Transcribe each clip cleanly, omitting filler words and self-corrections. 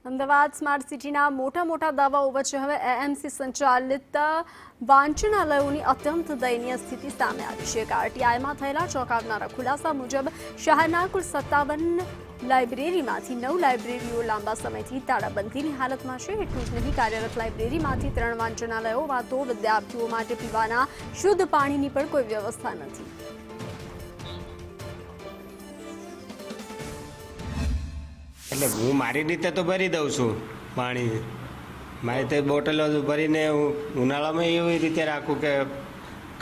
Ahmedabad smart સિટીના મોટા દાવાઓ વચ્ચે હવે એએમસી સંચાલિત વાંચનાલયોની અત્યંત દયનીય સ્થિતિ સામે આવી છે। આરટીઆઈમાં થયેલા ચોંકાવનારા ખુલાસા મુજબ શહેરના કુલ 57 લાઇબ્રેરીમાંથી 9 લાઇબ્રેરીઓ લાંબા સમયથી તાળાબંધીની હાલતમાં છે। એટલું જ નહીં, કાર્યરત લાઇબ્રેરીમાંથી 3 વાંચનાલયોમાં તો વિદ્યાર્થીઓ માટે પીવાના શુદ્ધ પાણીની પણ કોઈ વ્યવસ્થા નથી। એટલે હું મારી રીતે તો ભરી દઉં છું પાણી, મારી તો બોટલો ભરીને હું ઉનાળામાં એવી રીતે રાખું કે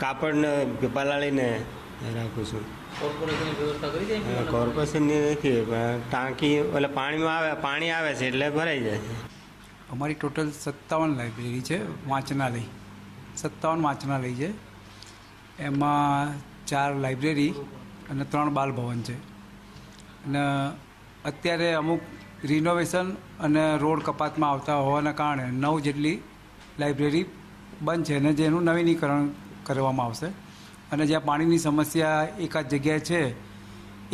કાપડને પલાળીને રાખું છું। કોર્પોરેશનની વ્યવસ્થા કરી દે? કોર્પોરેશનની નથી, પણ ટાંકી એટલે પાણી આવે છે એટલે ભરાઈ જાય છે। અમારી ટોટલ 57 લાઇબ્રેરી છે, વાંચનાલય 57 વાંચનાલય છે। એમાં 4 લાઇબ્રેરી અને 3 બાલભવન છે। અને અત્યારે અમુક રિનોવેશન અને રોડ કપાતમાં આવતા હોવાના કારણે 9 જેટલી લાઇબ્રેરી બંધ છે અને જેનું નવીનીકરણ કરવામાં આવશે। અને જ્યાં પાણીની સમસ્યા એકાદ જગ્યાએ છે,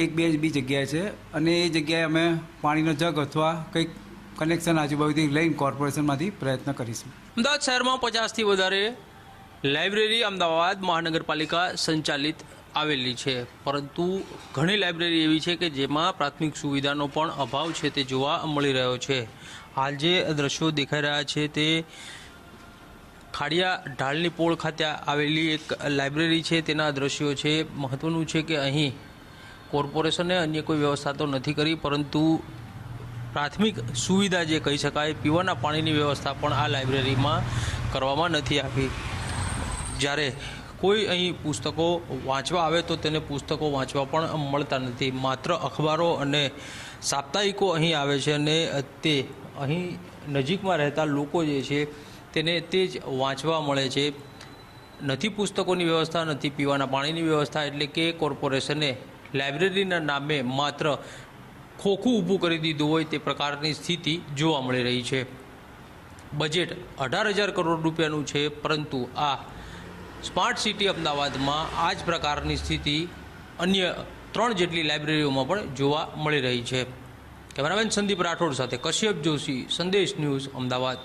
એક બે બી જગ્યાએ છે, અને એ જગ્યાએ અમે પાણીનો જગ અથવા કંઈક કનેક્શન આજુબાજુથી લઈને કોર્પોરેશનમાંથી પ્રયત્ન કરીશું। અમદાવાદ શહેરમાં 50થી વધારે લાઇબ્રેરી અમદાવાદ મહાનગરપાલિકા સંચાલિત આવેલી છે, પરંતુ ઘણી લાઇબ્રેરી એવી છે કે જેમાં પ્રાથમિક સુવિધાનો પણ અભાવ છે તે જોવા મળી રહ્યો છે। હાલ જે દ્રશ્યો દેખાઈ રહ્યા છે તે ખાડિયા ઢાળની પોળ ખાતે આવેલી એક લાઇબ્રેરી છે, તેના દ્રશ્યો છે। મહત્વનું છે કે અહીં કોર્પોરેશને અન્ય કોઈ વ્યવસ્થા તો નથી કરી, પરંતુ પ્રાથમિક સુવિધા જે કહી શકાય, પીવાના પાણીની વ્યવસ્થા પણ આ લાઇબ્રેરીમાં કરવામાં નથી આવી। જ્યારે કોઈ અહીં પુસ્તકો વાંચવા આવે તો તેને પુસ્તકો વાંચવા પણ મળતા નથી, માત્ર અખબારો અને સાપ્તાહિકો અહીં આવે છે, અને તે અહીં નજીકમાં રહેતા લોકો જે છે તેને તે જ વાંચવા મળે છે। નથી પુસ્તકોની વ્યવસ્થા, નથી પીવાના પાણીની વ્યવસ્થા, એટલે કે કોર્પોરેશને લાઇબ્રેરીના નામે માત્ર ખોખું ઊભું કરી દીધું હોય તે પ્રકારની સ્થિતિ જોવા મળી રહી છે। બજેટ 18,000 કરોડ રૂપિયાનું છે, પરંતુ આ સ્માર્ટ સિટી અમદાવાદમાં આ જ પ્રકારની સ્થિતિ અન્ય 3 જેટલી લાઇબ્રેરીઓમાં પણ જોવા મળી રહી છે। કેમેરામેન સંદીપ રાઠોડ સાથે કશ્યપ જોશી, સંદેશ ન્યૂઝ, અમદાવાદ।